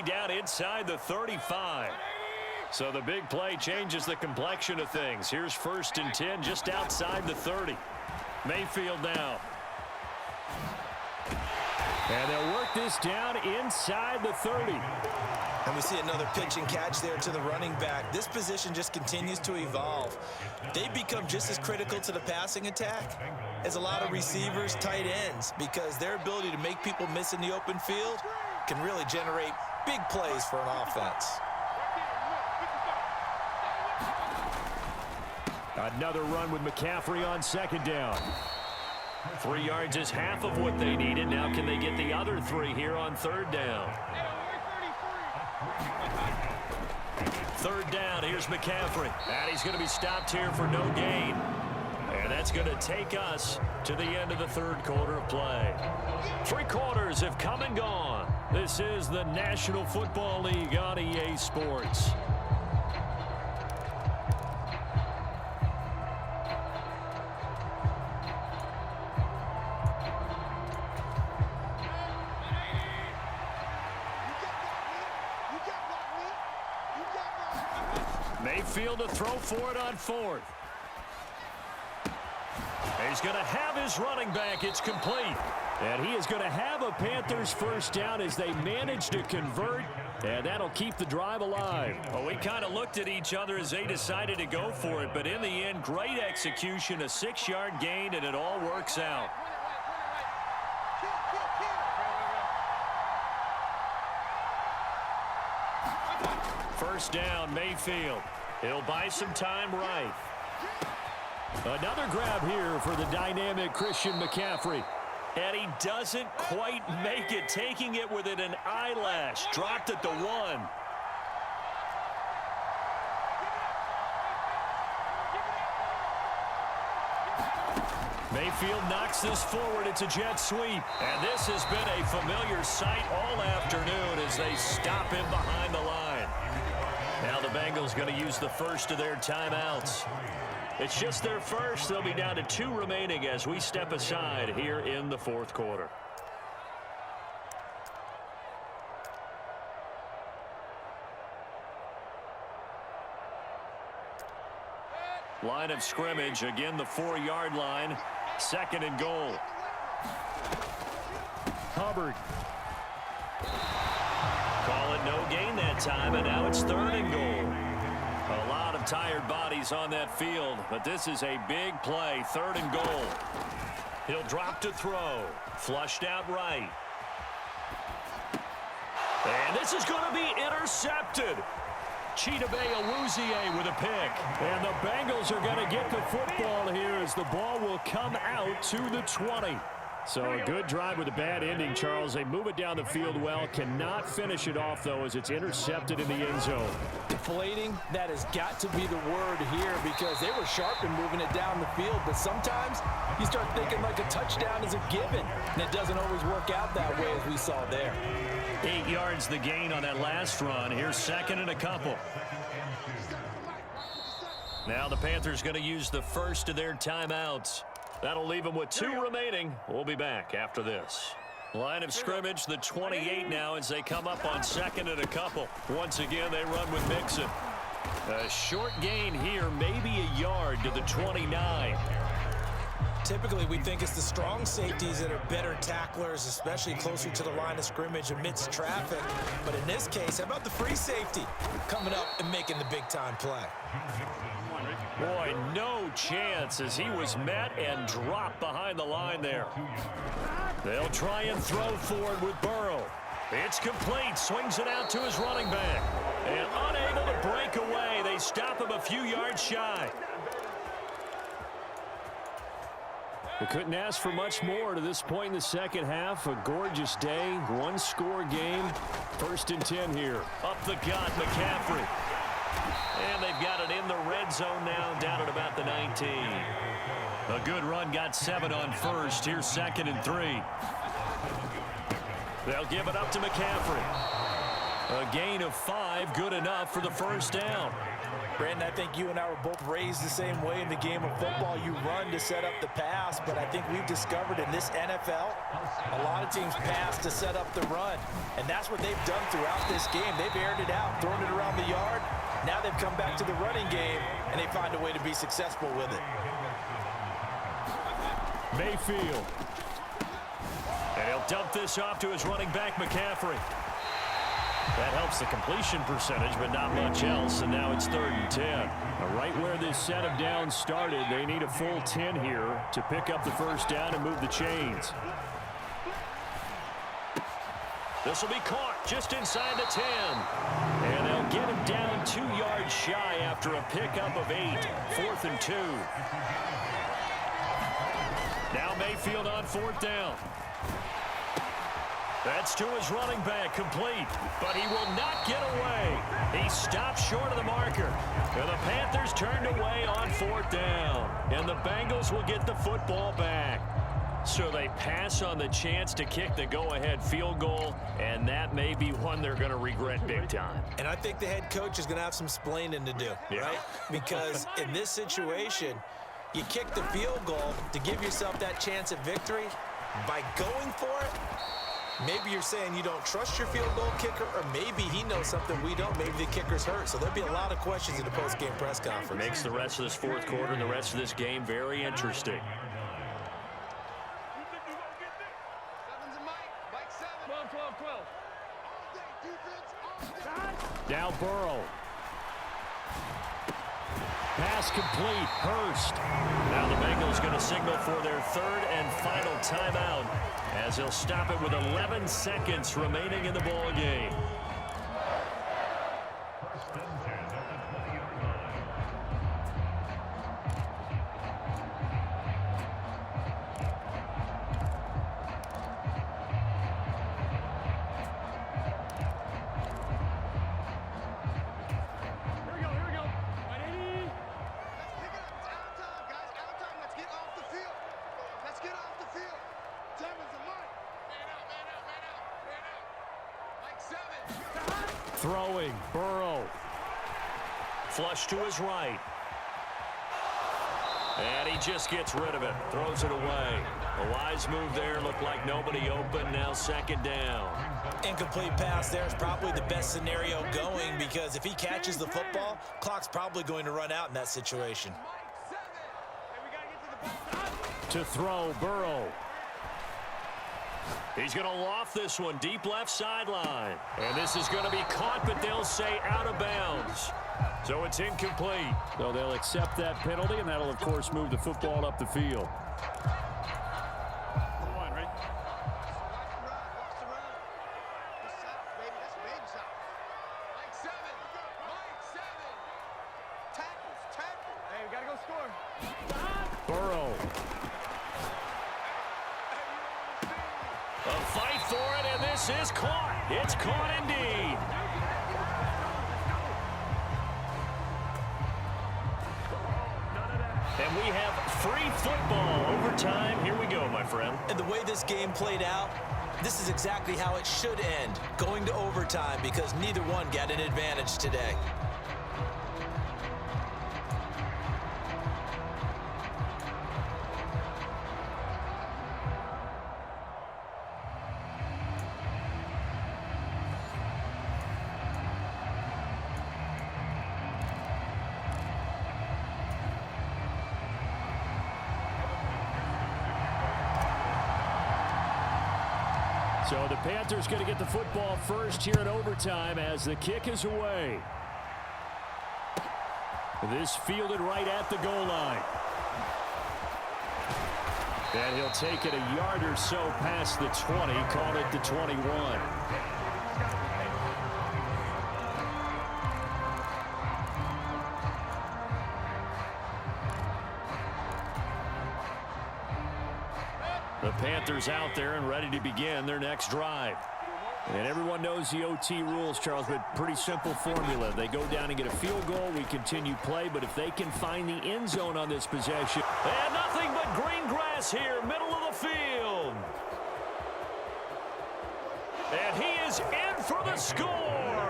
down inside the 35. So the big play changes the complexion of things. Here's 1st and 10 just outside the 30. Mayfield now. And they'll work this down inside the 30. And we see another pitch and catch there to the running back. This position just continues to evolve. They become just as critical to the passing attack as a lot of receivers, tight ends, because their ability to make people miss in the open field can really generate big plays for an offense. Another run with McCaffrey on 2nd down. 3 yards is half of what they needed. Now can they get the other 3 here on 3rd down? 3rd down, here's McCaffrey. And he's going to be stopped here for no gain. And that's going to take us to the end of the 3rd quarter of play. 3 quarters have come and gone. This is the National Football League on EA Sports. Mayfield to throw for it on 4th. He's going to have his running back. It's complete. And he is going to have a Panthers 1st down as they manage to convert. And that'll keep the drive alive. Well, we kind of looked at each other as they decided to go for it. But in the end, great execution, a 6-yard gain, and it all works out. First down, Mayfield. He'll buy some time right. Another grab here for the dynamic Christian McCaffrey. And he doesn't quite make it, taking it within an eyelash. Dropped at the 1. Mayfield knocks this forward. It's a jet sweep. And this has been a familiar sight all afternoon as they stop him behind the line. Now the Bengals going to use the first of their timeouts. It's just their first. They'll be down to 2 remaining as we step aside here in the 4th quarter. Line of scrimmage, again the 4-yard line. 2nd and goal. Hubbard. Call it no gain that time, and now it's 3rd and goal. A lot of tired bodies on that field, but this is a big play. 3rd and goal. He'll drop to throw. Flushed out right. And this is going to be intercepted. Chidobe Awuzie with a pick. And the Bengals are going to get the football here as the ball will come out to the 20. So a good drive with a bad ending, Charles. They move it down the field well. Cannot finish it off, though, as it's intercepted in the end zone. Deflating, that has got to be the word here because they were sharp in moving it down the field. But sometimes you start thinking like a touchdown is a given. And it doesn't always work out that way as we saw there. 8 yards the gain on that last run. Here's 2nd and a couple. Now the Panthers going to use the first of their timeouts. That'll leave them with 2 remaining. We'll be back after this. Line of scrimmage, the 28 now as they come up on 2nd and a couple. Once again, they run with Mixon. A short gain here, maybe a yard to the 29. Typically, we think it's the strong safeties that are better tacklers, especially closer to the line of scrimmage amidst traffic. But in this case, how about the free safety coming up and making the big-time play? Boy, no chance as he was met and dropped behind the line there. They'll try and throw forward with Burrow. It's complete. Swings it out to his running back. And unable to break away. They stop him a few yards shy. They couldn't ask for much more to this point in the second half. A gorgeous day, 1-score game. 1st and 10 here. Up the gut, McCaffrey. And they've got it in the red zone now, down at about the 19. A good run, got 7 on first. Here's 2nd and 3. They'll give it up to McCaffrey. A gain of 5, good enough for the first down. Brandon, I think you and I were both raised the same way in the game of football. You run to set up the pass, but I think we've discovered in this NFL, a lot of teams pass to set up the run. And that's what they've done throughout this game. They've aired it out, thrown it around the yard. Now they've come back to the running game, and they find a way to be successful with it. Mayfield. And he'll dump this off to his running back, McCaffrey. That helps the completion percentage, but not much else, and now it's 3rd and 10. Now, right where this set of downs started, they need a full 10 here to pick up the first down and move the chains. This will be caught just inside the 10. And they'll get him down 2 yards shy after a pickup of 8. 4th and 2. Now Mayfield on 4th down. That's to his running back, complete, but he will not get away. He stopped short of the marker. And the Panthers turned away on 4th down. And the Bengals will get the football back. So they pass on the chance to kick the go-ahead field goal, and that may be one they're going to regret big time. And I think the head coach is going to have some splaining to do, right? Because in this situation, you kick the field goal to give yourself that chance at victory. By going for it, maybe you're saying you don't trust your field goal kicker, or maybe he knows something we don't. Maybe the kicker's hurt. So there'll be a lot of questions in the post-game press conference. Makes the rest of this 4th quarter and the rest of this game very interesting. Now Burrow. Pass complete. Hurst. Now the Bengals going to signal for their 3rd and final timeout as they'll stop it with 11 seconds remaining in the ball game. Throwing, Burrow. Flush to his right. And he just gets rid of it. Throws it away. A wise move there. Looked like nobody open. Now 2nd down. Incomplete pass there is probably the best scenario going, because if he catches the football, clock's probably going to run out in that situation. To throw, Burrow. He's going to loft this one deep left sideline. And this is going to be caught, but they'll say out of bounds. So it's incomplete. So they'll accept that penalty, and that'll, of course, move the football up the field. Burrow. A fight for it, and this is caught. It's caught indeed. And we have free football overtime. Here we go, my friend. And the way this game played out, this is exactly how it should end, going to overtime, because neither one got an advantage today. So the Panthers going to get the football first here in overtime as the kick is away. This fielded right at the goal line. And he'll take it a yard or so past the 20, call it the 21. The Panthers out there and ready to begin their next drive. And everyone knows the OT rules, Charles, but pretty simple formula. They go down and get a field goal, we continue play, but if they can find the end zone on this possession. And nothing but green grass here, middle of the field. And he is in for the score.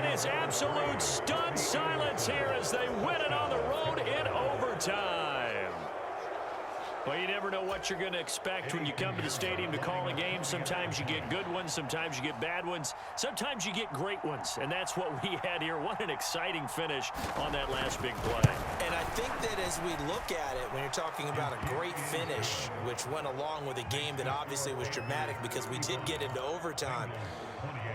it is absolute stunned silence here as they win it on the road in overtime. Well, you never know what you're going to expect when you come to the stadium to call a game. Sometimes you get good ones. Sometimes you get bad ones. Sometimes you get great ones. And that's what we had here. What an exciting finish on that last big play. And I think that as we look at it, when you're talking about a great finish, which went along with a game that obviously was dramatic because we did get into overtime,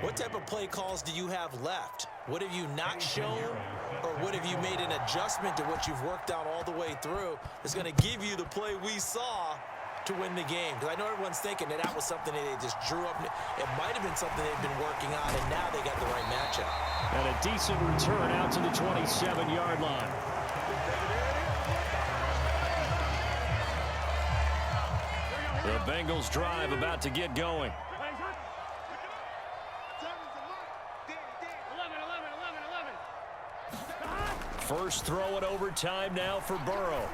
what type of play calls do you have left? What have you not shown, or what have you made an adjustment to what you've worked out all the way through that's going to give you the play we saw to win the game? Because I know everyone's thinking that was something that they just drew up. It might have been something they've been working on, and now they got the right matchup. And a decent return out to the 27-yard line. The Bengals drive about to get going. First throw in overtime now for Burrow.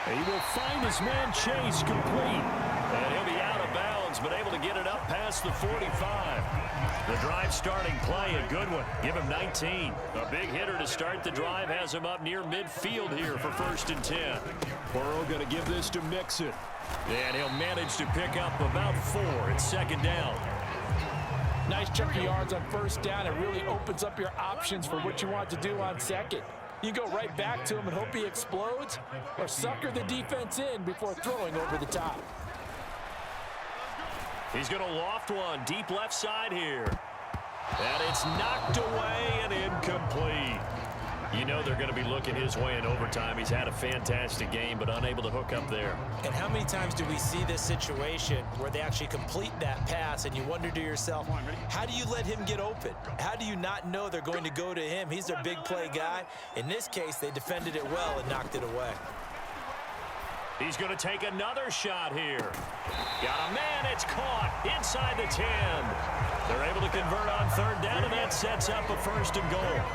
He will find his man Chase complete. And he'll be out of bounds, but able to get it up past the 45. The drive starting play, a good one. Give him 19. A big hitter to start the drive has him up near midfield here for 1st and 10. Burrow going to give this to Mixon. And he'll manage to pick up about 4 at 2nd down. Nice chunk of yards on 1st down. It really opens up your options for what you want to do on 2nd. You go right back to him and hope he explodes, or sucker the defense in before throwing over the top. He's going to loft one deep left side here. And it's knocked away and incomplete. You know they're going to be looking his way in overtime. He's had a fantastic game, but unable to hook up there. And how many times do we see this situation where they actually complete that pass and you wonder to yourself, how do you let him get open? How do you not know they're going to go to him? He's their big play guy. In this case, they defended it well and knocked it away. He's going to take another shot here. Got a man, it's caught inside the 10. They're able to convert on 3rd down, and that sets up a 1st and goal.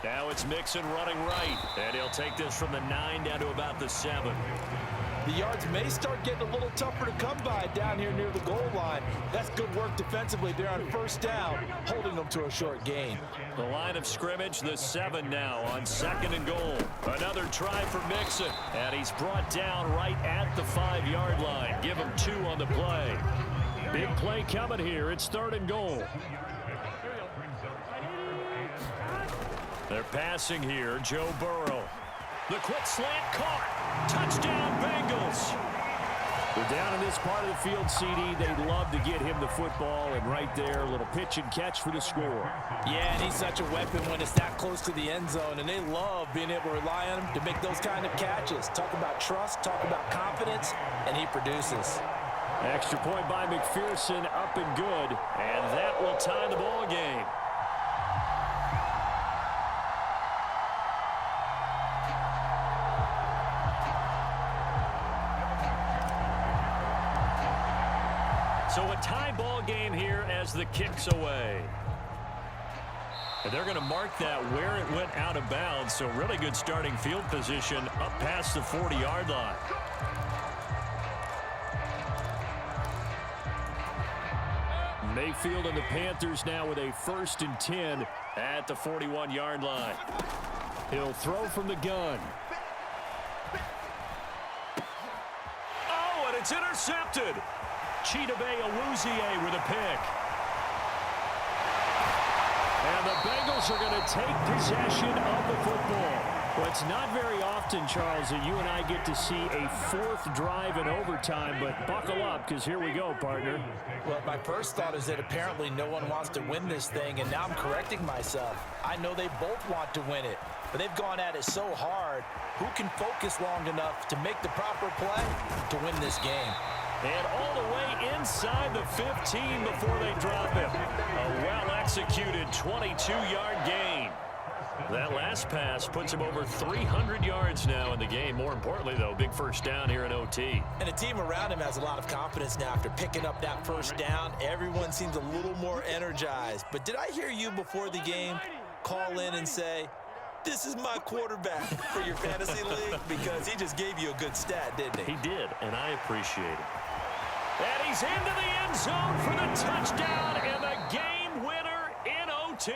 Now it's Mixon running right, and he'll take this from the 9 down to about the 7. The yards may start getting a little tougher to come by down here near the goal line. That's good work defensively there on 1st down, holding them to a short gain. The line of scrimmage, the 7 now on 2nd and goal. Another try for Mixon, and he's brought down right at the 5-yard line. Give him 2 on the play. Big play coming here. It's 3rd and goal. They're passing here. Joe Burrow. The quick slant caught. Touchdown, Bengals. They're down in this part of the field, CD. They'd love to get him the football, and right there, a little pitch and catch for the score. Yeah, and he's such a weapon when it's that close to the end zone, and they love being able to rely on him to make those kind of catches. Talk about trust, talk about confidence, and he produces. Extra point by McPherson, up and good, and that will tie the ball game. So a tie ball game here as the kick's away. And they're going to mark that where it went out of bounds. So really good starting field position up past the 40-yard line. Mayfield and the Panthers now with a 1st and 10 at the 41-yard line. He'll throw from the gun. Oh, and it's intercepted. Chidobe Awuzie with a pick. And the Bengals are going to take possession of the football. Well, it's not very often, Charles, that you and I get to see a 4th drive in overtime, but buckle up because here we go, partner. Well, my first thought is that apparently no one wants to win this thing, and now I'm correcting myself. I know they both want to win it, but they've gone at it so hard. Who can focus long enough to make the proper play to win this game? And all the way inside the 15 before they drop him. A well-executed 22-yard gain. That last pass puts him over 300 yards now in the game. More importantly, though, big 1st down here in OT. And the team around him has a lot of confidence now after picking up that 1st down. Everyone seems a little more energized. But did I hear you before the game call in and say, This is my quarterback for your fantasy league because he just gave you a good stat, didn't he? He did, and I appreciate it. And he's into the end zone for the touchdown and the game winner in OT.